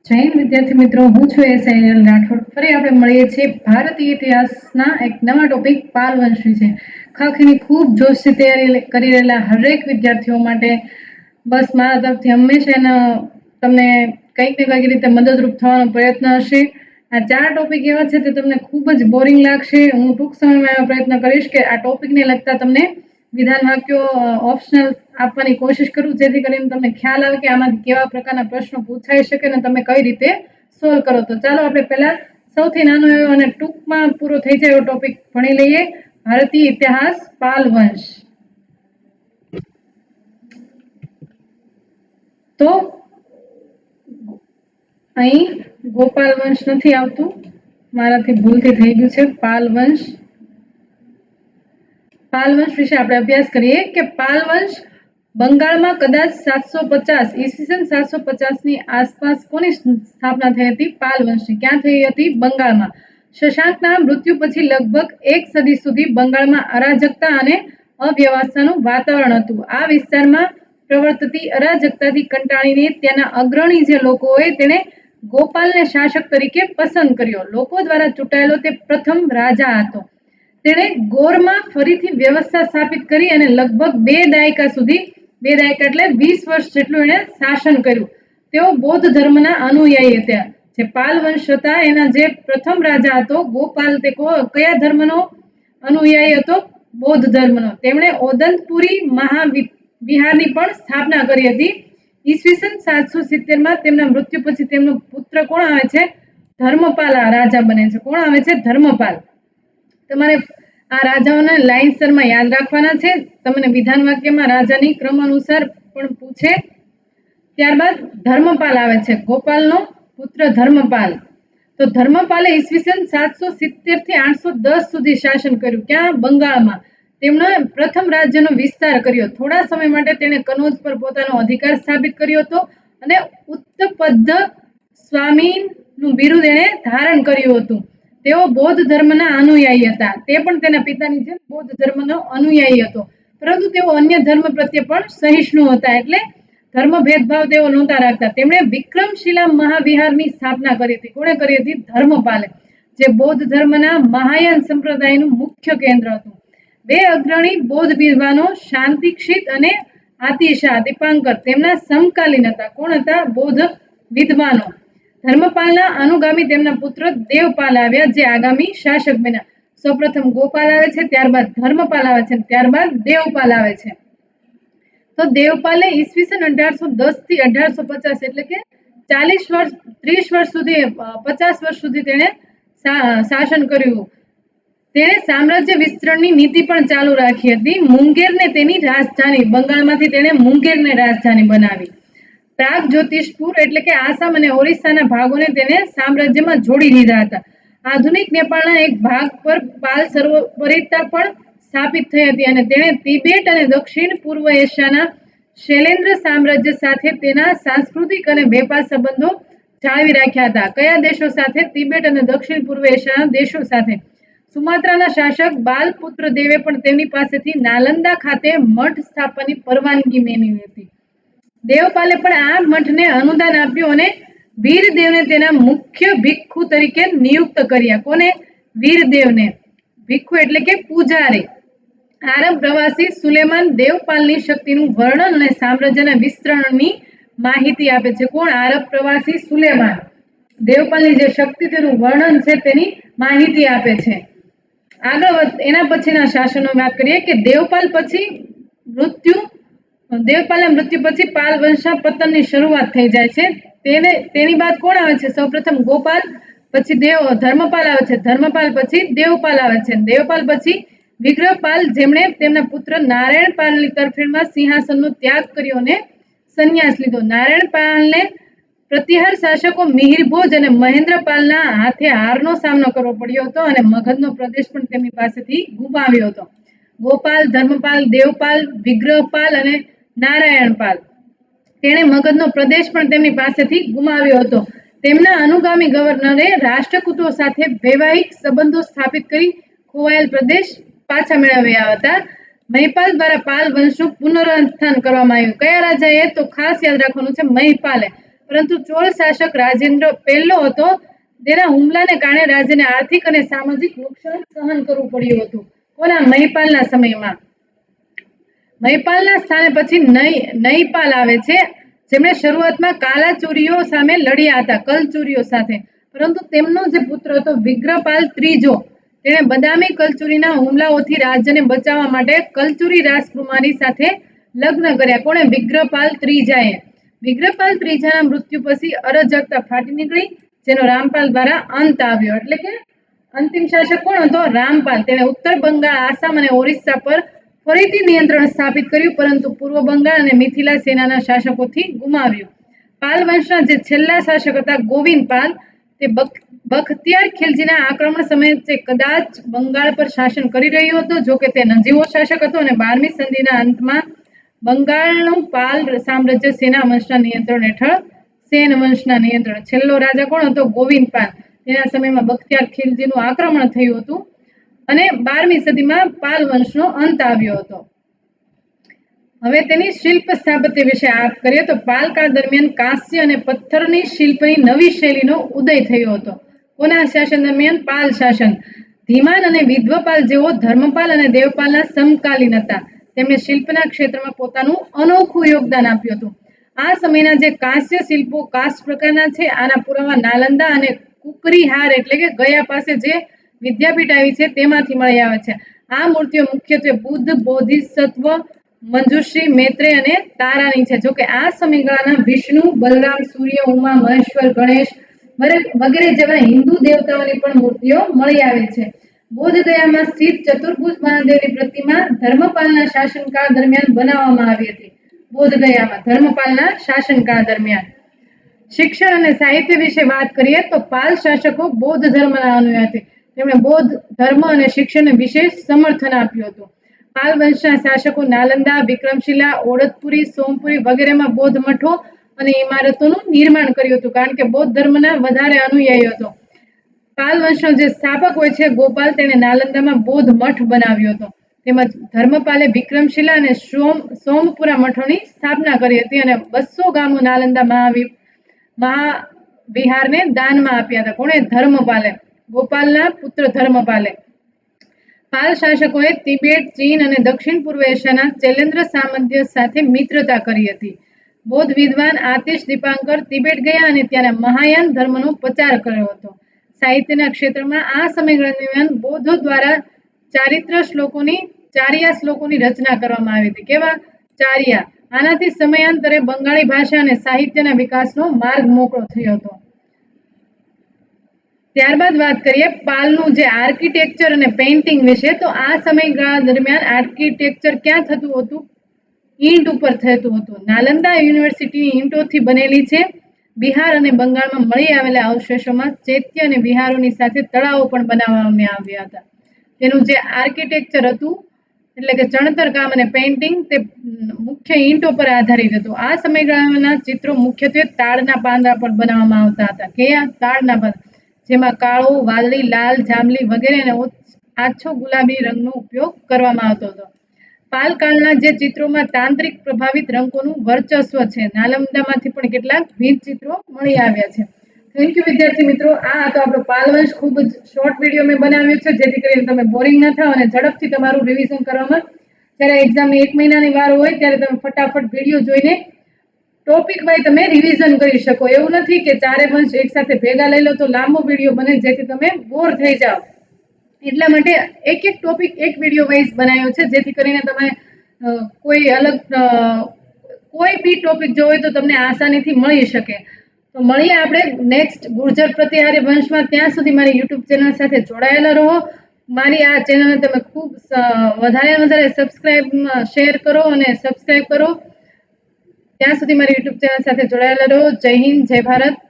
જય હિન્દ વિદ્યાર્થી મિત્રો, હું છું એસએલ રાઠોડ. ફરી આપણે મળીએ છીએ ભારતીય ઇતિહાસના એક નવા ટોપિક પાલ વંશ વિશે. ખાખીની ખૂબ જોશથી તૈયારી કરી રહેલા હરેક વિદ્યાર્થીઓ માટે બસ મારા તરફથી હંમેશા તમને કંઈક ને કંઈક રીતે મદદરૂપ થવાનો પ્રયત્ન હશે. આ 4 ટોપિક એવા છે તે તમને ખૂબ જ બોરિંગ લાગશે. હું ટૂંક સમયમાં એવો પ્રયત્ન કરીશ કે આ ટોપિકને લગતા તમને વિધાન વાક્યો ઓપ્શનલ આપવાની કોશિશ કરું, જેથી કરીને તમને ખ્યાલ આવે કે આમાંથી કેવા પ્રકારના પ્રશ્નો પૂછાઈ શકે અને તમે કઈ રીતે સોલ્વ કરો. તો ચાલો આપણે પહેલા સૌથી નાનો એવો અને ટૂંકમાં પૂરો થઈ જાય એવો ટોપિક ભણી લઈએ, ભારતીય ઇતિહાસ પાલ વંશ. તો અહીં ગોપાલ વંશ નથી આવતું, મારાથી ભૂલથી થઈ ગયું છે. પાલ વંશ વિશે આપણે અભ્યાસ કરીએ કે પાલ વંશ બંગાળમાં કદાચ 750 ઈસવીસન 750 ની આસપાસ કોની સ્થાપના થઈ હતી? પાલ વંશની. ક્યાં થઈ હતી? બંગાળમાં. શશાંકના મૃત્યુ પછી લગભગ એક સદી સુધી બંગાળમાં અરાજકતા અને અવ્યવસ્થાનું વાતાવરણ હતું. આ વિસ્તારમાં પ્રવર્તતી અરાજકતાથી કંટાળીને ત્યાંના અગ્રણી જે લોકો હોય તેણે ગોપાલને શાસક તરીકે પસંદ કર્યો. લોકો દ્વારા ચૂંટાયેલો તે પ્રથમ રાજા હતો. તેણે ગોરમાં ફરીથી વ્યવસ્થા સ્થાપિત કરી અને લગભગ 2 દાયકા સુધી, 2 દાયકા એટલે 20 વર્ષ જેટલું એણે શાસન કર્યું. તેઓ બૌદ્ધ ધર્મના અનુયાયી હતા. જે પાલ વંશ હતા એના જે પ્રથમ રાજા હતો ગોપાલ, તે કયા ધર્મનો અનુયાયી હતો? બૌદ્ધ ધર્મનો. તેમણે ઓદંતપુરી મહાવિહારની પણ સ્થાપના કરી હતી. ઈસવીસન 770 તેમના મૃત્યુ પછી તેમનો પુત્ર કોણ આવે છે? ધર્મપાલ રાજા બને છે. કોણ આવે છે? ધર્મપાલ. તમારે આ રાજાઓના લાઇનસરમાં યાદ રાખવાના છે. તમને વિધાન વાક્યમાં રાજાની ક્રમ અનુસાર પણ પૂછે. ત્યારબાદ ધર્મપાલ આવે છે, ગોપાલનો પુત્ર ધર્મપાલ. તો ધર્મપાલે ઈસવીસન 770 થી 810 સુધી શાસન કર્યું. ક્યાં? બંગાળમાં. તેમણે પ્રથમ રાજ્યનો વિસ્તાર કર્યો. થોડા સમય માટે તેણે કનૌજ પર પોતાનો અધિકાર સ્થાપિત કર્યો હતો અને ઉત્તપદ્ધ સ્વામીનું બિરુદ એણે ધારણ કર્યું હતું. તેઓ બૌદ્ધ ધર્મના અનુયાયી હતા. તે પણ તેના પિતાની જેમ બૌદ્ધ ધર્મનો અનુયાયી હતો, પરંતુ તેઓ અન્ય ધર્મ પ્રત્યે પણ સહિષ્ણુ હતા. એટલે ધર્મ ભેદભાવ તેઓ નહોતા રાખતા. તેમણે વિક્રમશિલા મહાવિહારની સ્થાપના કરી હતી. કોણે કરી હતી? ધર્મપાલે, જે બૌદ્ધ ધર્મના મહાયાન સંપ્રદાયનું મુખ્ય કેન્દ્ર હતું. 2 અગ્રણી બૌદ્ધ વિદ્વાનો શાંતિક્ષિત અને આતિશા દીપાંકર તેમના સમકાલીન હતા. કોણ હતા? બૌદ્ધ વિદ્વાનો. ધર્મપાલના અનુગામી તેમના પુત્ર દેવપાલ આવ્યા, જે આગામી શાસક બન્યા. સૌપ્રથમ ગોપાલ આવે છે, ત્યારબાદ ધર્મપાલ આવે છે, ત્યારબાદ દેવપાલ આવે છે. તો દેવપાલે ઈસવીસન 1810 થી 1850 એટલે કે 40 વર્ષ, 30 વર્ષ સુધી, 50 વર્ષ સુધી તેણે શાસન કર્યું. તેણે સામ્રાજ્ય વિસ્તરણની નીતિ પણ ચાલુ રાખી હતી. મુંગેરને તેની રાજધાની, બંગાળમાંથી તેણે મુંગેરને રાજધાની બનાવી. પ્રાગ જ્યોતિષપુર એટલે કે આસામ અને ઓરિસ્સાના ભાગોને તેને સામ્રાજ્યમાં જોડી દીધા હતા. આધુનિક નેપાળના એક ભાગ પર પાલ સર્વોપરિતા પણ સ્થાપિત થઈ હતી અને તેણે તિબેટ અને દક્ષિણ પૂર્વ એશિયાના શૈલેન્દ્ર સામ્રાજ્ય સાથે તેના સાંસ્કૃતિક અને વેપાર સંબંધો જાળવી રાખ્યા હતા. કયા દેશો સાથે? તિબેટ અને દક્ષિણ પૂર્વ એશિયાના દેશો સાથે. સુમાત્રાના શાસક બાલપુત્ર દેવે પણ તેમની પાસેથી નાલંદા ખાતે મઠ સ્થાપવાની પરવાનગી મેળવી હતી. દેવપાલે પણ આ મઠને અનુદાન આપ્યું અને વીરદેવને તેના મુખ્ય ભિક્ષુ તરીકે નિયુક્ત કર્યા. કોને? વીરદેવને. ભિક્ષુ એટલે કે પૂજારી. આરબ પ્રવાસી સુલેમાન દેવપાલની શક્તિનું વર્ણન અને સામ્રાજ્યના વિસ્તરણની માહિતી આપે છે. કોણ? આરબ પ્રવાસી સુલેમાન દેવપાલની જે શક્તિ, તેનું વર્ણન છે, તેની માહિતી આપે છે. આગળ એના પછીના શાસનો વાત કરીએ કે દેવપાલના મૃત્યુ પછી પાલ વંશના પતનની શરૂઆત થઈ જાય છે. તેની બાદ કોણ આવે છે? સૌપ્રથમ ગોપાલ, પછી ધર્મપાલ આવે છે, ધર્મપાલ પછી દેવપાલ આવે છે, દેવપાલ પછી વિગ્રહપાલ, જેમણે તેમના પુત્ર નારાયણપાલની તરફેણમાં સિંહાસનનો ત્યાગ કર્યો અને સંન્યાસ લીધો. નારાયણપાલને પ્રતિહાર શાસકો મિહિરભોજ અને મહેન્દ્રપાલના હાથે હારનો સામનો કરવો પડ્યો હતો અને મગધનો પ્રદેશ પણ તેમની પાસેથી ગુમાવ્યો હતો. ગોપાલ, ધર્મપાલ, દેવપાલ, વિગ્રહપાલ અને નારાયણપાલ, તેણે મગધનો પ્રદેશ પણ તેમની પાસેથી ગુમાવ્યો હતો. તેમના અનુગામી ગવર્નરે રાષ્ટ્રકૂટો સાથે વૈવાહિક સંબંધો સ્થાપિત કરી ખોવાયેલ પ્રદેશ પાછા મેળવ્યા હતા. મહિપાલ દ્વારા પાલ વંશનું પુનરુત્થાન કરવામાં આવ્યું. કયા રાજાએ? તો ખાસ યાદ રાખવાનું છે, મહિપાલે. પરંતુ ચોલ શાસક રાજેન્દ્ર પહેલો હતો, તેના હુમલાને કારણે રાજ્યને આર્થિક અને સામાજિક નુકસાન સહન કરવું પડ્યું હતું. કોના? મહિપાલના સમયમાં. મહિપાલના સ્થાને પછી નૈપાલ આવે છે, જેમણે શરૂઆતમાં કાલાચુરીઓ સામે લડ્યા હતા, કલચુરીઓ સાથે. પરંતુ તેમનો જે પુત્ર હતો વિગ્રહપાલ ત્રીજો, તેણે બદામી કલચુરીના હુમલાઓથી રાજ્યને બચાવવા માટે કલચુરી રાજકુમારી સાથે લગ્ન કર્યા. કોણે? વિગ્રહપાલ ત્રીજાએ. વિગ્રહપાલ ત્રીજાના મૃત્યુ પછી અરાજકતા ફાટી નીકળી, જેનો રામપાલ દ્વારા અંત આવ્યો. એટલે કે અંતિમ શાસક કોણ હતો? રામપાલ. તેણે ઉત્તર બંગાળ, આસામ અને ઓરિસ્સા પર ફરીથી નિયંત્રણ સ્થાપિત કર્યું, પરંતુ પૂર્વ બંગાળ અને મિથિલા સેનાના શાસકોથી ગુમાવ્યું. પાલ વંશના જે છેલ્લા શાસક હતા ગોવિંદ પાલ, તે બખ્તિયાર ખિલજીના આક્રમણ સમયે તે કદાચ બંગાળ પર શાસન કરી રહ્યો હતો. જોકે તે નજીવો શાસક હતો અને 12મી સદીના અંતમાં બંગાળનું પાલ સામ્રાજ્ય સેના વંશના નિયંત્રણ હેઠળ સેન વંશના નિયંત્રણ. છેલ્લો રાજા કોણ હતો? ગોવિંદ પાલ. તેના સમયમાં બખ્તિયાર ખિલજીનું આક્રમણ થયું હતું અને 12મી સદીમાં પાલ વંશનો અંત આવ્યો હતો. હવે તેની શિલ્પ સ્થાપત્ય વિશે વાત કરીએ તો પાલકાળ દરમિયાન કાંસ્ય અને પથ્થરની શિલ્પની નવી શૈલીનો ઉદય થયો હતો. કોના શાસન દરમિયાન? પાલ શાસન. ધીમાન અને વિધ્વપાલ જેઓ ધર્મપાલ અને દેવપાલના સમકાલીન હતા, તેમણે શિલ્પના ક્ષેત્રમાં પોતાનું અનોખું યોગદાન આપ્યું હતું. આ સમયના જે કાંસ્ય શિલ્પો કાસ્ટ પ્રકારના છે, આના પુરાવા નાલંદા અને કુકરીહાર એટલે કે ગયા પાસે જે વિદ્યાપીઠ આવી છે તેમાંથી મળી આવે છે. આ મૂર્તિઓ મુખ્યત્વે બુદ્ધ, બોધિસત્વ, મંજુશ્રી, મૈત્રેય અને તારાની છે. જોકે આ સમયગાળાના વિષ્ણુ, બલરામ, સૂર્ય, ઉમા, મહેશ્વર, ગણેશ વગેરે જેવા હિન્દુ દેવતાઓની પણ મૂર્તિઓ મળી આવે છે. બોધગયામાં સ્થિત ચતુર્ભુજ મહાદેવની પ્રતિમા ધર્મપાલના શાસનકાળ દરમિયાન બનાવવામાં આવી હતી. બોધગયામાં ધર્મપાલના શાસનકાળ દરમિયાન. શિક્ષણ અને સાહિત્ય વિશે વાત કરીએ તો પાલ શાસકો બૌદ્ધ ધર્મના અનુયાયી હતા. તેમણે બૌદ્ધ ધર્મ અને શિક્ષણને વિશેષ સમર્થન આપ્યું હતું. પાલ વંશના શાસકો નાલંદા, વિક્રમશિલા, ઓડતપુરી, સોમપુરી વગેરેમાં બૌદ્ધ મઠો અને ઇમારતોનું નિર્માણ કર્યું હતું, કારણ કે બૌદ્ધ ધર્મના વધારે અનુયાયીઓ હતો. પાલ વંશનો જે સ્થાપક હોય છે ગોપાલ, તેણે નાલંદામાં બૌદ્ધ મઠ બનાવ્યો હતો. તેમજ ધર્મપાલે વિક્રમશિલા અને સોમપુરા મઠોની સ્થાપના કરી હતી અને 200 ગામો નાલંદા મહાવિહારને દાનમાં આપ્યા હતા. કોણે? ધર્મપાલે. ગોપાલના પુત્ર ધર્મપાલે. પાલ શાસકોએ તિબેટ, ચીન અને દક્ષિણ પૂર્વ એશિયાના ચૈલેન્દ્ર સામ્રાજ્ય સાથે મિત્રતા કરી હતી. બૌદ્ધ વિદ્વાન આતિશ દિપાંકર તિબેટ ગયા અને ત્યાંના મહાયાન ધર્મનો પ્રચાર કર્યો હતો. સાહિત્યના ક્ષેત્રમાં આ સમયગાળા દરમિયાન બૌદ્ધો દ્વારા ચારિયા શ્લોકોની રચના કરવામાં આવી હતી. કેવા? ચારિયા. આનાથી સમયાંતરે બંગાળી ભાષા અને સાહિત્યના વિકાસનો માર્ગ મોકળો થયો હતો. ત્યારબાદ વાત કરીએ પાલનું જે આર્કિટેક્ચર અને પેઇન્ટિંગ વિશે. તો આ સમયગાળા દરમિયાન આર્કિટેક્ચર ક્યાં થતું હતું? ઈંટ ઉપર થતું હતું. નાલંદા યુનિવર્સિટી ઈંટોથી બનેલી છે. બિહાર અને બંગાળમાં મળી આવેલા અવશેષોમાં ચૈત્ય અને વિહારોની સાથે તળાવો પણ બનાવવામાં આવ્યા હતા. તેનું જે આર્કિટેક્ચર હતું એટલે કે ચણતર કામ અને પેઇન્ટિંગ તે મુખ્ય ઈંટો પર આધારિત હતું. આ સમયગાળાના ચિત્રો મુખ્યત્વે તાડના પાંદડા પર બનાવવામાં આવતા હતા. કયા? તાડના પાંદડા, જેમાં કાળો, વાદળી, લાલ, જાંબલી વગેરે અને આછો ગુલાબી રંગનો ઉપયોગ કરવામાં આવતો હતો. પાલકાળના જે ચિત્રોમાં તાંત્રિક પ્રભાવિત રંગોનું વર્ચસ્વ છે. નાલંદામાંથી પણ કેટલાક ભીંત ચિત્રો મળી આવ્યા છે. થેન્ક યુ વિદ્યાર્થી મિત્રો. આ હતો આપણો પાલ વંશ. ખૂબ જ શોર્ટ વિડીયો મેં બનાવ્યો છે, જેથી કરીને તમે બોરિંગ ન થાવ અને ઝડપથી તમારું રિવિઝન કરવામાં, જ્યારે એક્ઝામની 1 મહિનાની વાર હોય ત્યારે તમે ફટાફટ વિડીયો જોઈને ટોપિક વાઇઝ તમે રિવિઝન કરી શકો. એવું નથી કે ચારે વંશ એકસાથે ભેગા લઈ લો તો લાંબો વિડીયો બને, જેથી તમે બોર થઈ જાઓ. એટલા માટે એક ટોપિક એક વિડીયો વાઇઝ બનાવ્યો છે, જેથી કરીને તમે કોઈ બી ટોપિક જોવો હોય તો તમને આસાનીથી મળી શકે. તો મળીએ આપણે નેક્સ્ટ ગુર્જર પ્રતિહારી વંશમાં. ત્યાં સુધી મારી યુટ્યુબ ચેનલ સાથે જોડાયેલા રહો. મારી આ ચેનલને તમે ખૂબ વધારે સબસ્ક્રાઇબ, શેર કરો અને સબસ્ક્રાઇબ કરો. ત્યાં સુધી મારી યુટ્યુબ ચેનલ સાથે જોડાયેલા રહો. જય હિન્દ, જય ભારત.